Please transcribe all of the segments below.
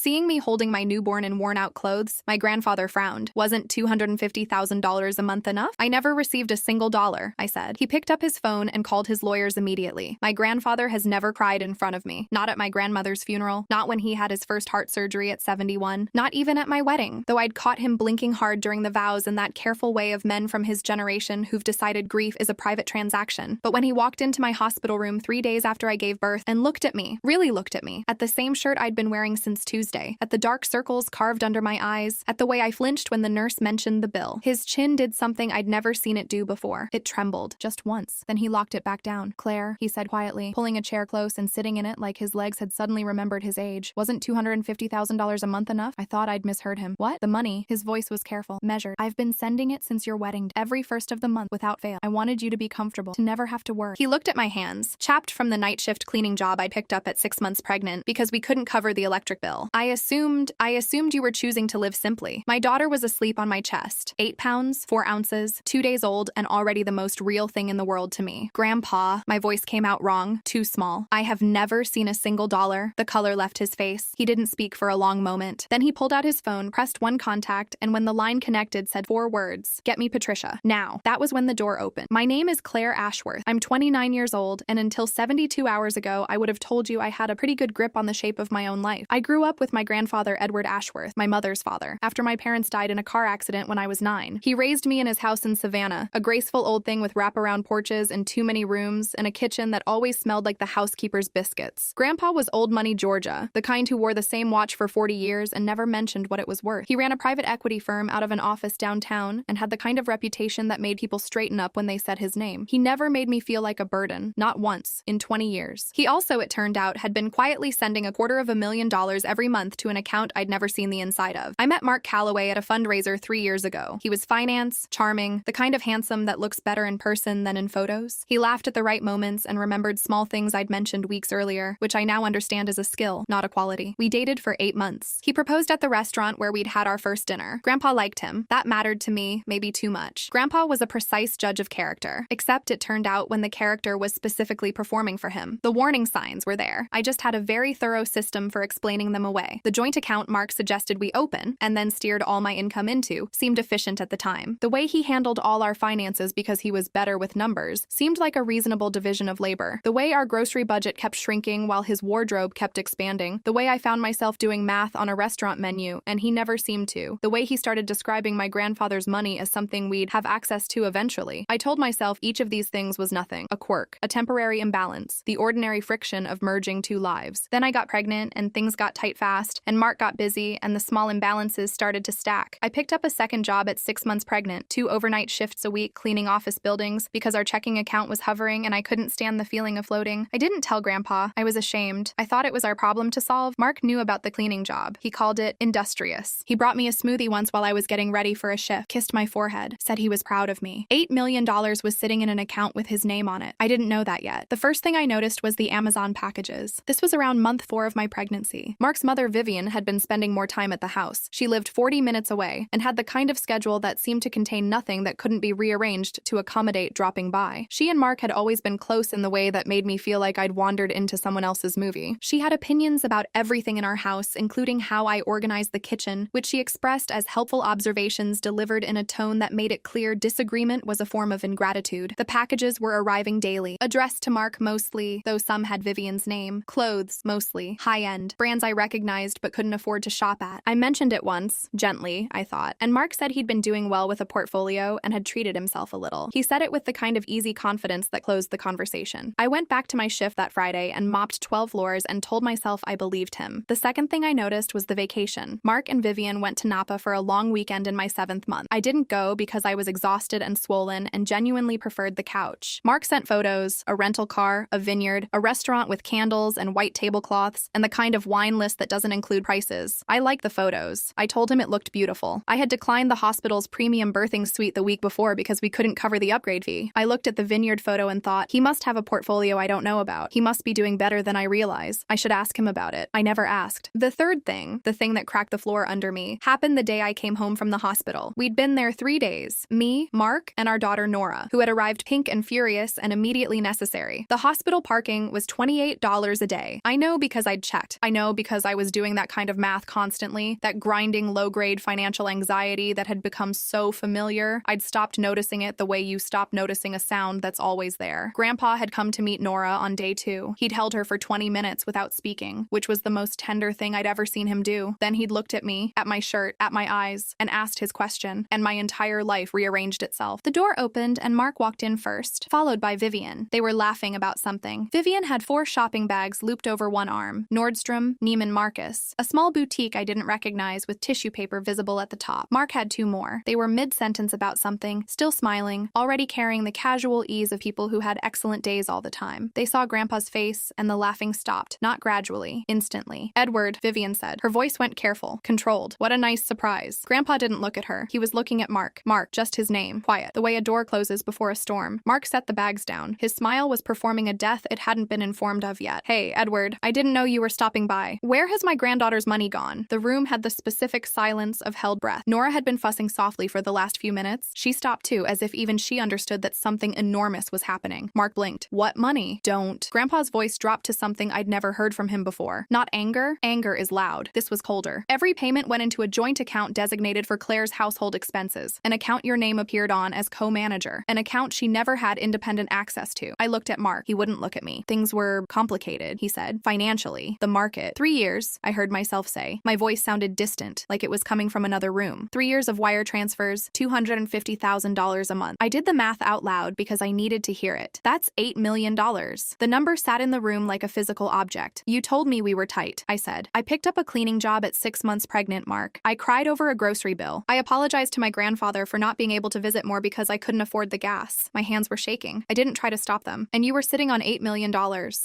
Seeing me holding my newborn in worn-out clothes, my grandfather frowned. Wasn't $250,000 a month enough? I never received a single dollar, I said. He picked up his phone and called his lawyers immediately. My grandfather has never cried in front of me. Not at my grandmother's funeral, not when he had his first heart surgery at 71, not even at my wedding, though I'd caught him blinking hard during the vows in that careful way of men from his generation who've decided grief is a private transaction. But when he walked into my hospital room 3 days after I gave birth and looked at me, really looked at me, at the same shirt I'd been wearing since Tuesday, at the dark circles carved under my eyes, at the way I flinched when the nurse mentioned the bill. His chin did something I'd never seen it do before. It trembled, just once. Then he locked it back down. "Claire," he said quietly, pulling a chair close and sitting in it like his legs had suddenly remembered his age. "Wasn't $250,000 a month enough?" I thought I'd misheard him. "What?" "The money." His voice was careful, measured. "I've been sending it since your wedding day, every first of the month without fail. I wanted you to be comfortable, to never have to work." He looked at my hands, chapped from the night shift cleaning job I'd picked up at 6 months pregnant because we couldn't cover the electric bill. I assumed you were choosing to live simply. My daughter was asleep on my chest. 8 pounds, 4 ounces, 2 days old, and already the most real thing in the world to me. "Grandpa," my voice came out wrong, too small. "I have never seen a single dollar." The color left his face. He didn't speak for a long moment. Then he pulled out his phone, pressed one contact, and when the line connected, said 4 words. "Get me Patricia. Now." That was when the door opened. "My name is Claire Ashworth. I'm 29 years old, and until 72 hours ago, I would have told you I had a pretty good grip on the shape of my own life. I grew up with my grandfather, Edward Ashworth, my mother's father, after my parents died in a car accident when I was 9. He raised me in his house in Savannah, a graceful old thing with wraparound porches and too many rooms, and a kitchen that always smelled like the housekeeper's biscuits. Grandpa was old money Georgia, the kind who wore the same watch for 40 years and never mentioned what it was worth. He ran a private equity firm out of an office downtown and had the kind of reputation that made people straighten up when they said his name. He never made me feel like a burden, not once, in 20 years. He also, it turned out, had been quietly sending $250,000 every month to an account I'd never seen the inside of. I met Mark Calloway at a fundraiser 3 years ago. He was finance, charming, the kind of handsome that looks better in person than in photos. He laughed at the right moments and remembered small things I'd mentioned weeks earlier, which I now understand is a skill, not a quality. We dated for 8 months. He proposed at the restaurant where we'd had our first dinner. Grandpa liked him. That mattered to me, maybe too much. Grandpa was a precise judge of character, except it turned out when the character was specifically performing for him. The warning signs were there. I just had a very thorough system for explaining them away. The joint account Mark suggested we open, and then steered all my income into, seemed efficient at the time. The way he handled all our finances because he was better with numbers seemed like a reasonable division of labor. The way our grocery budget kept shrinking while his wardrobe kept expanding. The way I found myself doing math on a restaurant menu, and he never seemed to. The way he started describing my grandfather's money as something we'd have access to eventually. I told myself each of these things was nothing. A quirk, a temporary imbalance, the ordinary friction of merging two lives. Then I got pregnant, and things got tight fast, and Mark got busy, and the small imbalances started to stack. I picked up a second job at 6 months pregnant, 2 overnight shifts a week cleaning office buildings because our checking account was hovering and I couldn't stand the feeling of floating. I didn't tell Grandpa. I was ashamed. I thought it was our problem to solve. Mark knew about the cleaning job. He called it industrious. He brought me a smoothie once while I was getting ready for a shift, kissed my forehead, said he was proud of me. $8 million was sitting in an account with his name on it. I didn't know that yet. The first thing I noticed was the Amazon packages. This was around month 4 of my pregnancy. Mark's mother, Vivian, had been spending more time at the house. She lived 40 minutes away and had the kind of schedule that seemed to contain nothing that couldn't be rearranged to accommodate dropping by. She and Mark had always been close in the way that made me feel like I'd wandered into someone else's movie. She had opinions about everything in our house, including how I organized the kitchen, which she expressed as helpful observations delivered in a tone that made it clear disagreement was a form of ingratitude. The packages were arriving daily, addressed to Mark mostly, though some had Vivian's name. Clothes, mostly, high-end, brands I recognized but couldn't afford to shop at. I mentioned it once, gently, I thought, and Mark said he'd been doing well with a portfolio and had treated himself a little. He said it with the kind of easy confidence that closed the conversation. I went back to my shift that Friday and mopped 12 floors and told myself I believed him. The second thing I noticed was the vacation. Mark and Vivian went to Napa for a long weekend in my 7th month. I didn't go because I was exhausted and swollen and genuinely preferred the couch. Mark sent photos, a rental car, a vineyard, a restaurant with candles and white tablecloths, and the kind of wine list that doesn't include prices. I liked the photos. I told him it looked beautiful. I had declined the hospital's premium birthing suite the week before because we couldn't cover the upgrade fee. I looked at the vineyard photo and thought, he must have a portfolio I don't know about. He must be doing better than I realize. I should ask him about it. I never asked. The third thing, the thing that cracked the floor under me, happened the day I came home from the hospital. We'd been there 3 days. Me, Mark, and our daughter Nora, who had arrived pink and furious and immediately necessary. The hospital parking was $28 a day. I know because I'd checked. I know because I was was doing that kind of math constantly, that grinding low-grade financial anxiety that had become so familiar, I'd stopped noticing it the way you stop noticing a sound that's always there. Grandpa had come to meet Nora on day 2. He'd held her for 20 minutes without speaking, which was the most tender thing I'd ever seen him do. Then he'd looked at me, at my shirt, at my eyes, and asked his question, and my entire life rearranged itself. The door opened and Mark walked in first, followed by Vivian. They were laughing about something. Vivian had 4 shopping bags looped over one arm. Nordstrom, Neiman Marcus, a small boutique I didn't recognize with tissue paper visible at the top. Mark had 2 more. They were mid-sentence about something, still smiling, already carrying the casual ease of people who had excellent days all the time. They saw Grandpa's face, and the laughing stopped, not gradually, instantly. "Edward," Vivian said. Her voice went careful, controlled. "What a nice surprise." Grandpa didn't look at her. He was looking at Mark. Mark, just his name. Quiet, the way a door closes before a storm. Mark set the bags down. His smile was performing a death it hadn't been informed of yet. "Hey, Edward, I didn't know you were stopping by. Where has my granddaughter's money gone?" The room had the specific silence of held breath. Nora had been fussing softly for the last few minutes. She stopped too, as if even she understood that something enormous was happening. Mark blinked. "What money?" "Don't." Grandpa's voice dropped to something I'd never heard from him before. Not anger. Anger is loud. This was colder. "Every payment went into a joint account designated for Claire's household expenses. An account your name appeared on as co-manager. An account she never had independent access to." I looked at Mark. He wouldn't look at me. "Things were complicated," he said. "Financially. The market." 3 years, I heard myself say. My voice sounded distant, like it was coming from another room. 3 years of wire transfers, $250,000 a month. I did the math out loud because I needed to hear it. That's $8 million. The number sat in the room like a physical object. "You told me we were tight," I said. "I picked up a cleaning job at 6 months pregnant, Mark. I cried over a grocery bill. I apologized to my grandfather for not being able to visit more because I couldn't afford the gas." My hands were shaking. I didn't try to stop them. "And you were sitting on $8 million.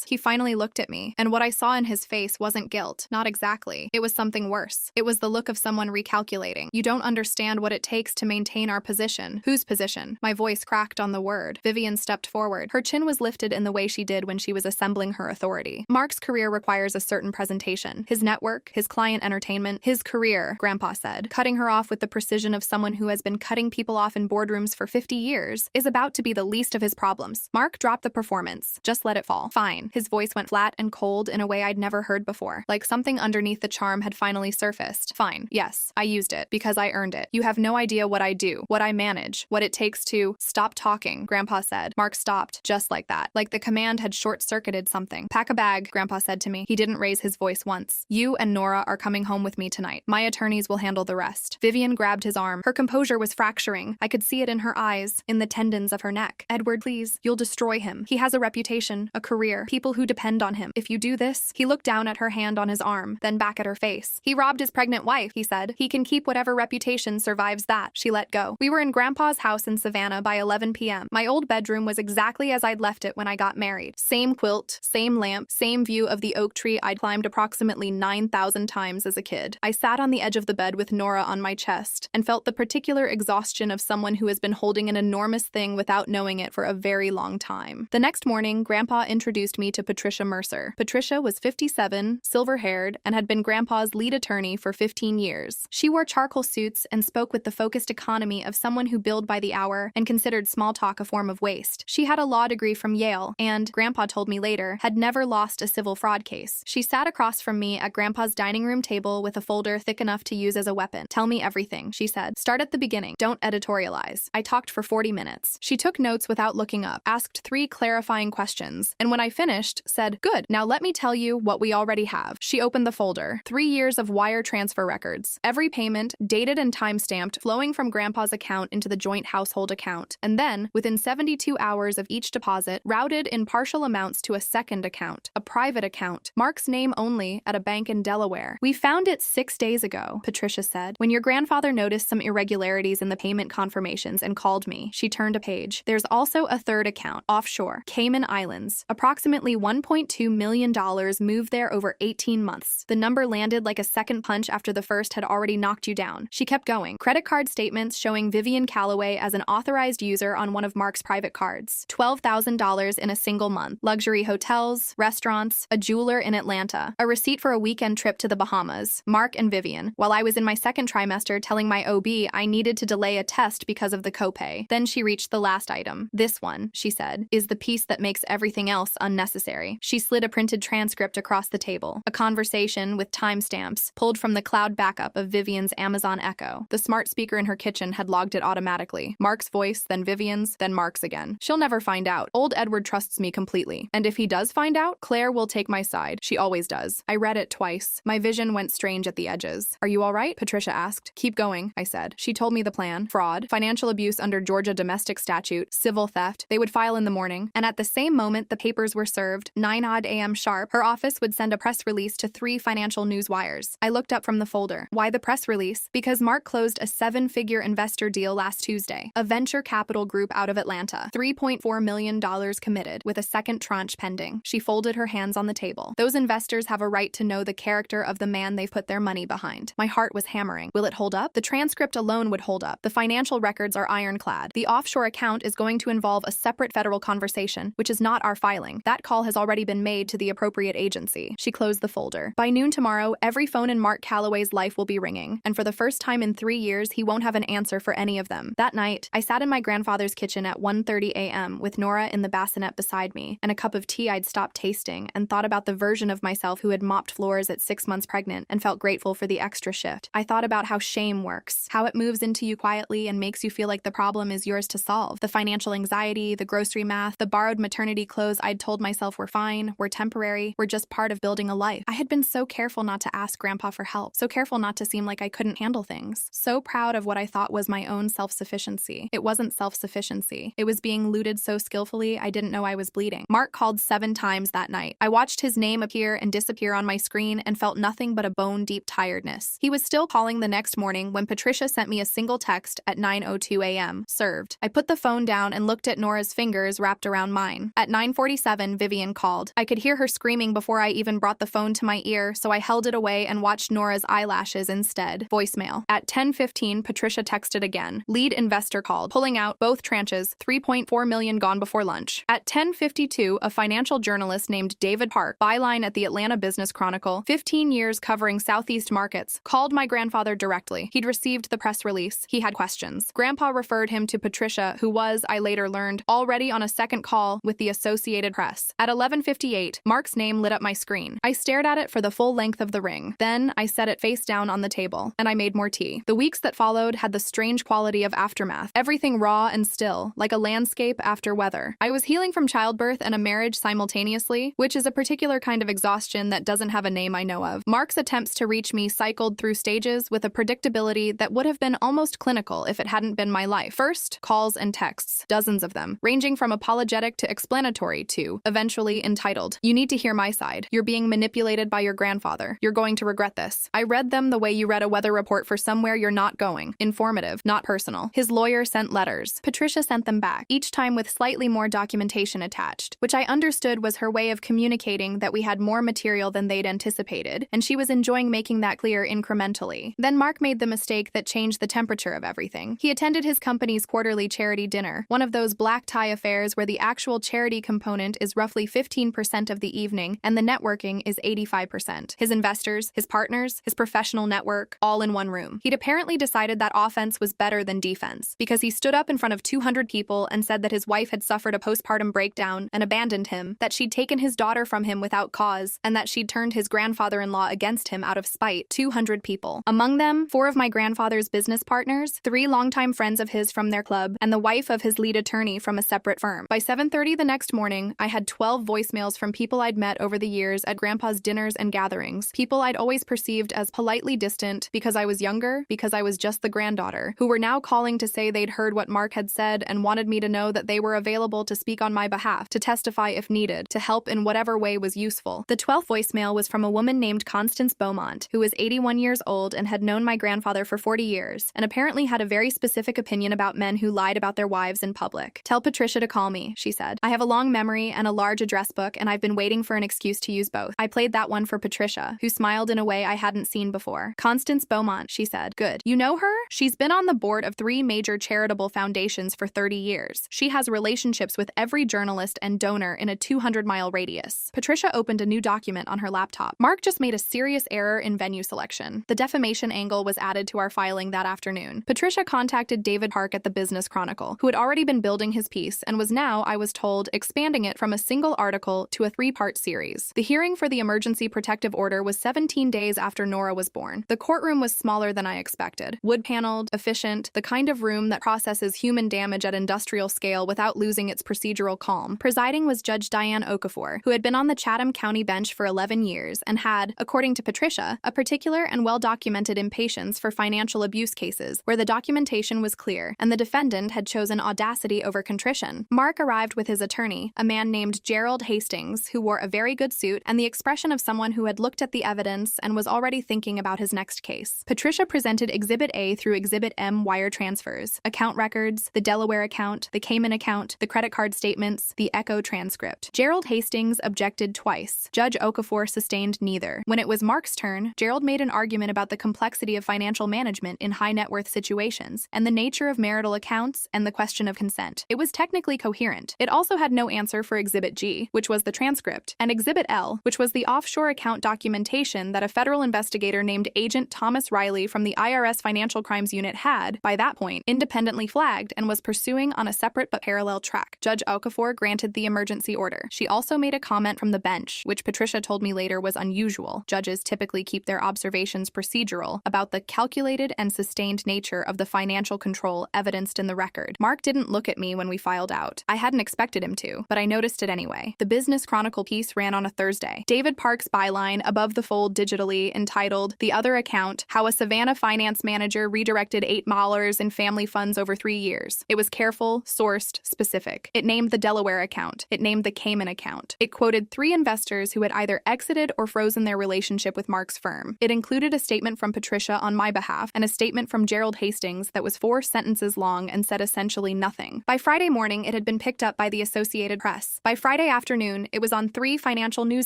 He finally looked at me, and what I saw in his face wasn't guilt. Not exactly. It was something worse. It was the look of someone recalculating. "You don't understand what it takes to maintain our position." "Whose position?" My voice cracked on the word. Vivian stepped forward. Her chin was lifted in the way she did when she was assembling her authority. "Mark's career requires a certain presentation. His network, his client entertainment, his career," Grandpa said, cutting her off with the precision of someone who has been cutting people off in boardrooms for 50 years, "is about to be the least of his problems." Mark dropped the performance. "Just let it fall." "Fine." His voice went flat and cold in a way I'd never heard before, like something underneath the charm had finally surfaced. "Fine. Yes, I used it, because I earned it. You have no idea what I do, what I manage, what it takes to—" "Stop talking," Grandpa said. Mark stopped, just like that, like the command had short-circuited something. "Pack a bag," Grandpa said to me. He didn't raise his voice once. "You and Nora are coming home with me tonight. My attorneys will handle the rest." Vivian grabbed his arm. Her composure was fracturing. I could see it in her eyes, in the tendons of her neck. "Edward, please. You'll destroy him. He has a reputation, a career, people who depend on him. If you do this—" He looked down at her hand on his arm, then back at her face. "He robbed his pregnant wife," he said. "He can keep whatever reputation survives that." She let go. We were in Grandpa's house in Savannah by 11 p.m. My old bedroom was exactly as I'd left it when I got married. Same quilt, same lamp, same view of the oak tree I'd climbed approximately 9,000 times as a kid. I sat on the edge of the bed with Nora on my chest and felt the particular exhaustion of someone who has been holding an enormous thing without knowing it for a very long time. The next morning, Grandpa introduced me to Patricia Mercer. Patricia was 57, silver-haired, and had been Grandpa's lead attorney for 15 years. She wore charcoal suits and spoke with the focused economy of someone who billed by the hour and considered small talk a form of waste. She had a law degree from Yale and, Grandpa told me later, had never lost a civil fraud case. She sat across from me at Grandpa's dining room table with a folder thick enough to use as a weapon. "Tell me everything," she said. "Start at the beginning. Don't editorialize." I talked for 40 minutes. She took notes without looking up, asked 3 clarifying questions, and when I finished, said, "Good, now let me tell you what we already have." She opened the folder. 3 years of wire transfer records. Every payment, dated and time-stamped, flowing from Grandpa's account into the joint household account, and then, within 72 hours of each deposit, routed in partial amounts to a second account, a private account, Mark's name only, at a bank in Delaware. "We found it 6 days ago," Patricia said, "when your grandfather noticed some irregularities in the payment confirmations and called me." She turned a page. "There's also a third account, offshore, Cayman Islands. Approximately $1.2 million moved there over 18 months. The number landed like a second punch after the first had already knocked you down." She kept going. "Credit card statements showing Vivian Calloway as an authorized user on one of Mark's private cards. $12,000 in a single month. Luxury hotels, restaurants, a jeweler in Atlanta. A receipt for a weekend trip to the Bahamas. Mark and Vivian. While I was in my second trimester telling my OB I needed to delay a test because of the copay." Then she reached the last item. "This one," she said, "is the piece that makes everything else unnecessary." She slid a printed transcript across the table. "A conversation conversation with timestamps pulled from the cloud backup of Vivian's Amazon Echo. The smart speaker in her kitchen had logged it automatically. Mark's voice, then Vivian's, then Mark's again. She'll never find out. Old Edward trusts me completely. And if he does find out, Claire will take my side. She always does. I read it twice. My vision went strange at the edges. Are you all right? Patricia asked. Keep going, I said. She told me the plan. Fraud, financial abuse under Georgia domestic statute, civil theft. They would file in the morning. And at the same moment the papers were served, 9 a.m. sharp, her office would send a press release to 3 financial news wires. I looked up from the folder. Why the press release? Because Mark closed a 7-figure investor deal last Tuesday. A venture capital group out of Atlanta. $3.4 million committed, with a second tranche pending. She folded her hands on the table. Those investors have a right to know the character of the man they've put their money behind. My heart was hammering. Will it hold up? The transcript alone would hold up. The financial records are ironclad. The offshore account is going to involve a separate federal conversation, which is not our filing. That call has already been made to the appropriate agency. She closed the folder. By noon tomorrow, every phone in Mark Calloway's life will be ringing, and for the first time in 3 years, he won't have an answer for any of them. That night, I sat in my grandfather's kitchen at 1:30 a.m. with Nora in the bassinet beside me, and a cup of tea I'd stopped tasting, and thought about the version of myself who had mopped floors at 6 months pregnant and felt grateful for the extra shift. I thought about how shame works, how it moves into you quietly and makes you feel like the problem is yours to solve. The financial anxiety, the grocery math, the borrowed maternity clothes I'd told myself were fine, were temporary, were just part of building a life. I had been so careful not to ask Grandpa for help, so careful not to seem like I couldn't handle things, so proud of what I thought was my own self-sufficiency. It wasn't self-sufficiency. It was being looted so skillfully I didn't know I was bleeding. Mark called 7 times that night. I watched his name appear and disappear on my screen and felt nothing but a bone-deep tiredness. He was still calling the next morning when Patricia sent me a single text at 9:02 a.m. Served. I put the phone down and looked at Nora's fingers wrapped around mine. At 9:47, Vivian called. I could hear her screaming before I even brought the phone to my ear, so I held it away and watched Nora's eyelashes instead. Voicemail. At 10:15, Patricia texted again. Lead investor called. Pulling out both tranches, $3.4 million gone before lunch. At 10:52, a financial journalist named David Park, byline at the Atlanta Business Chronicle, 15 years covering Southeast markets, called my grandfather directly. He'd received the press release. He had questions. Grandpa referred him to Patricia, who was, I later learned, already on a second call with the Associated Press. At 11:58, Mark's name lit up my screen. I stared at it for the full length of the ring. Then I set it face down on the table, and I made more tea. The weeks that followed had the strange quality of aftermath. Everything raw and still, like a landscape after weather. I was healing from childbirth and a marriage simultaneously, which is a particular kind of exhaustion that doesn't have a name I know of. Mark's attempts to reach me cycled through stages with a predictability that would have been almost clinical if it hadn't been my life. First, calls and texts, dozens of them, ranging from apologetic to explanatory to, eventually, entitled. You need to hear my side. You're being manipulated by your grandfather. You're going to regret this. I read them the way you read a weather report for somewhere you're not going. Informative, not personal. His lawyer sent letters. Patricia sent them back, each time with slightly more documentation attached, which I understood was her way of communicating that we had more material than they'd anticipated, and she was enjoying making that clear incrementally. Then Mark made the mistake that changed the temperature of everything. He attended his company's quarterly charity dinner, one of those black tie affairs where the actual charity component is roughly 15% of the evening and the networking is 85%. His investors, his partners, his professional network, all in one room. He'd apparently decided that offense was better than defense, because he stood up in front of 200 people and said that his wife had suffered a postpartum breakdown and abandoned him, that she'd taken his daughter from him without cause, and that she'd turned his grandfather-in-law against him out of spite. 200 people. Among them, 4 of my grandfather's business partners, 3 longtime friends of his from their club, and the wife of his lead attorney from a separate firm. By 7:30 the next morning, I had 12 voicemails from people I'd met over the years at Grandpa's dinners and gatherings, people I'd always perceived as politely distant because I was younger, because I was just the granddaughter, who were now calling to say they'd heard what Mark had said and wanted me to know that they were available to speak on my behalf, to testify if needed, to help in whatever way was useful. The 12th voicemail was from a woman named Constance Beaumont, who was 81 years old and had known my grandfather for 40 years, and apparently had a very specific opinion about men who lied about their wives in public. Tell Patricia to call me, she said. I have a long memory and a large address book, and I've been waiting for an excuse to use both. I played that one for Patricia, who smiled in a way I hadn't seen before. Constance Beaumont, she said. Good. You know her? She's been on the board of 3 major charitable foundations for 30 years. She has relationships with every journalist and donor in a 200-mile radius. Patricia opened a new document on her laptop. Mark just made a serious error in venue selection. The defamation angle was added to our filing that afternoon. Patricia contacted David Park at the Business Chronicle, who had already been building his piece and was now, I was told, expanding it from a single article to a 3-part series. The hearing for the emergency protection protective order was 17 days after Nora was born. The courtroom was smaller than I expected. Wood-paneled, efficient, the kind of room that processes human damage at industrial scale without losing its procedural calm. Presiding was Judge Diane Okafor, who had been on the Chatham County bench for 11 years and had, according to Patricia, a particular and well-documented impatience for financial abuse cases where the documentation was clear and the defendant had chosen audacity over contrition. Mark arrived with his attorney, a man named Gerald Hastings, who wore a very good suit and the expression of someone who had looked at the evidence and was already thinking about his next case. Patricia presented Exhibit A through Exhibit M wire transfers, account records, the Delaware account, the Cayman account, the credit card statements, the Echo transcript. Gerald Hastings objected twice. Judge Okafor sustained neither. When it was Mark's turn, Gerald made an argument about the complexity of financial management in high-net-worth situations, and the nature of marital accounts and the question of consent. It was technically coherent. It also had no answer for Exhibit G, which was the transcript, and Exhibit L, which was the offshore account documentation that a federal investigator named Agent Thomas Riley from the IRS Financial Crimes Unit had, by that point, independently flagged and was pursuing on a separate but parallel track. Judge Okafor granted the emergency order. She also made a comment from the bench, which Patricia told me later was unusual. Judges typically keep their observations procedural about the calculated and sustained nature of the financial control evidenced in the record. Mark didn't look at me when we filed out. I hadn't expected him to, but I noticed it anyway. The Business Chronicle piece ran on a Thursday. David Park's byline above the fold digitally entitled, "The Other Account, How a Savannah Finance Manager Redirected $8 in Family Funds Over 3 years." It was careful, sourced, specific. It named the Delaware account. It named the Cayman account. It quoted 3 investors who had either exited or frozen their relationship with Mark's firm. It included a statement from Patricia on my behalf and a statement from Gerald Hastings that was 4 sentences long and said essentially nothing. By Friday morning, it had been picked up by the Associated Press. By Friday afternoon, it was on 3 financial news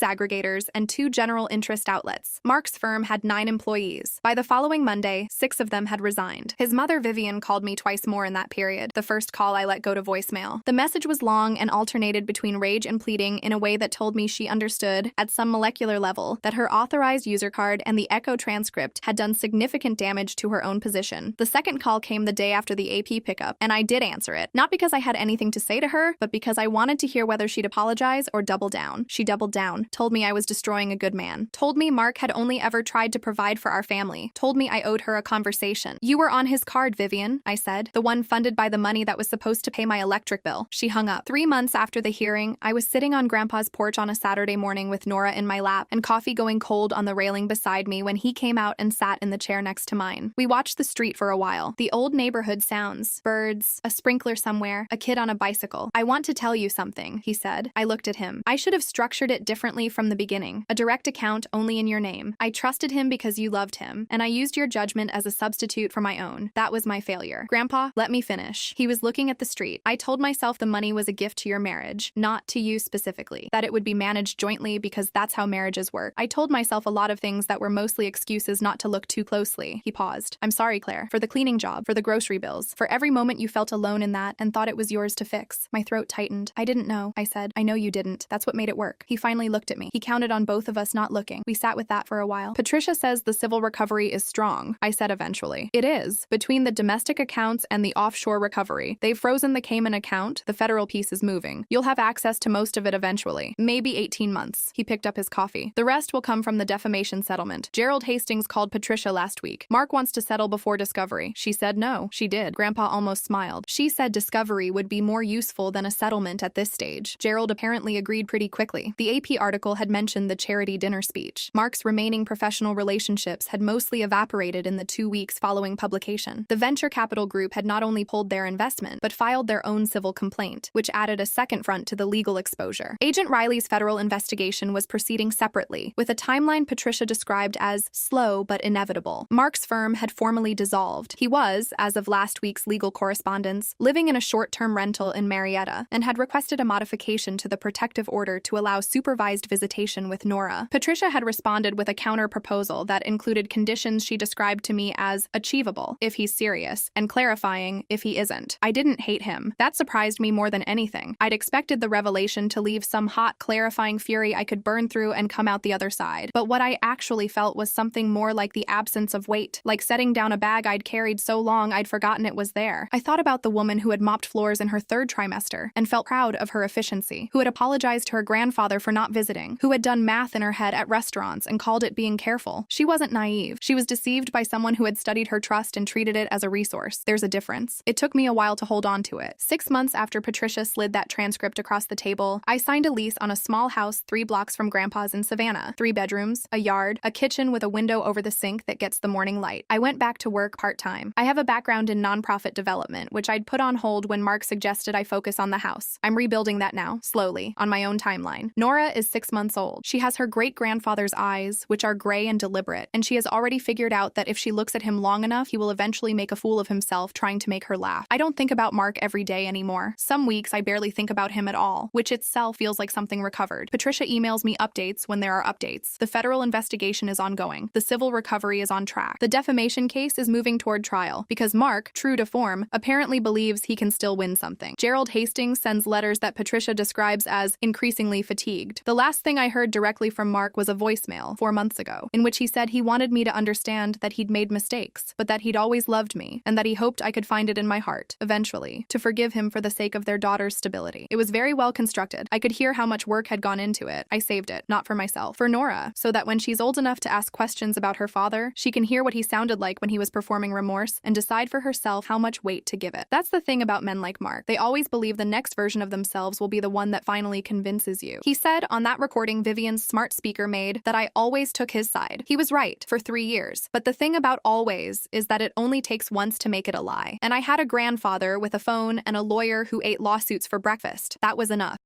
aggregators and 2 general interest outlets. Mark's firm had 9 employees. By the following Monday, 6 of them had resigned. His mother, Vivian, called me twice more in that period. The first call I let go to voicemail. The message was long and alternated between rage and pleading in a way that told me she understood, at some molecular level, that her authorized user card and the Echo transcript had done significant damage to her own position. The second call came the day after the AP pickup, and I did answer it. Not because I had anything to say to her, but because I wanted to hear whether she'd apologize or double down. She doubled down, told me I was destroying a good man, told me Mark had only ever tried to provide for our family, told me I owed her a conversation. "You were on his card, Vivian," I said, "the one funded by the money that was supposed to pay my electric bill." She hung up. 3 months after the hearing, I was sitting on Grandpa's porch on a Saturday morning with Nora in my lap and coffee going cold on the railing beside me when he came out and sat in the chair next to mine. We watched the street for a while. The old neighborhood sounds, birds, a sprinkler somewhere, a kid on a bicycle. "I want to tell you something," he said. I looked at him. "I should have structured it differently from the beginning. A direct account only in your name. I trusted him because you loved him, and I used your judgment as a substitute for my own. That was my failure." "Grandpa, let me finish." He was looking at the street. "I told myself the money was a gift to your marriage, not to you specifically. That it would be managed jointly because that's how marriages work. I told myself a lot of things that were mostly excuses not to look too closely." He paused. "I'm sorry, Claire, for the cleaning job, for the grocery bills, for every moment you felt alone in that and thought it was yours to fix." My throat tightened. "I didn't know," I said. "I know you didn't. That's what made it work." He finally looked at me. He counted on both of us not looking. We sat with that for a while. "Patricia says the civil recovery is strong," I said eventually. "It is. Between the domestic accounts and the offshore recovery. They've frozen the Cayman account. The federal piece is moving. You'll have access to most of it eventually. Maybe 18 months. He picked up his coffee. "The rest will come from the defamation settlement. Gerald Hastings called Patricia last week. Mark wants to settle before discovery." She said no. She did. Grandpa almost smiled. "She said discovery would be more useful than a settlement at this stage." Gerald apparently agreed pretty quickly. The AP article had mentioned the charity dinner speech. Mark's remaining professional relationships had mostly evaporated in the 2 weeks following publication. The venture capital group had not only pulled their investment, but filed their own civil complaint, which added a second front to the legal exposure. Agent Riley's federal investigation was proceeding separately, with a timeline Patricia described as slow but inevitable. Mark's firm had formally dissolved. He was, as of last week's legal correspondence, living in a short-term rental in Marietta, and had requested a modification to the protective order to allow supervised visitation with Nora. Patricia had responded with a counter-proposal that included conditions she described to me as achievable, if he's serious, and clarifying, if he isn't. I didn't hate him. That surprised me more than anything. I'd expected the revelation to leave some hot, clarifying fury I could burn through and come out the other side. But what I actually felt was something more like the absence of weight, like setting down a bag I'd carried so long I'd forgotten it was there. I thought about the woman who had mopped floors in her 3rd trimester and felt proud of her efficiency, who had apologized to her grandfather for not visiting, who had done math in her her head at restaurants and called it being careful. She wasn't naive. She was deceived by someone who had studied her trust and treated it as a resource. There's a difference. It took me a while to hold on to it. 6 months after Patricia slid that transcript across the table, I signed a lease on a small house 3 blocks from Grandpa's in Savannah. 3 bedrooms, a yard, a kitchen with a window over the sink that gets the morning light. I went back to work part-time. I have a background in nonprofit development, which I'd put on hold when Mark suggested I focus on the house. I'm rebuilding that now, slowly, on my own timeline. Nora is 6 months old. She has her great-grandfather's eyes, which are gray and deliberate, and she has already figured out that if she looks at him long enough, he will eventually make a fool of himself trying to make her laugh. I don't think about Mark every day anymore. Some weeks I barely think about him at all, which itself feels like something recovered. Patricia emails me updates when there are updates. The federal investigation is ongoing. The civil recovery is on track. The defamation case is moving toward trial because Mark, true to form, apparently believes he can still win something. Gerald Hastings sends letters that Patricia describes as increasingly fatigued. The last thing I heard directly from Mark was a voicemail 4 months ago, in which he said he wanted me to understand that he'd made mistakes, but that he'd always loved me, and that he hoped I could find it in my heart, eventually, to forgive him for the sake of their daughter's stability. It was very well constructed. I could hear how much work had gone into it. I saved it, not for myself, for Nora, so that when she's old enough to ask questions about her father, she can hear what he sounded like when he was performing remorse and decide for herself how much weight to give it. That's the thing about men like Mark. They always believe the next version of themselves will be the one that finally convinces you. He said on that recording Vivian's smart speaker made that I always took his side. He was right for 3 years. But the thing about always is that it only takes once to make it a lie. And I had a grandfather with a phone and a lawyer who ate lawsuits for breakfast. That was enough.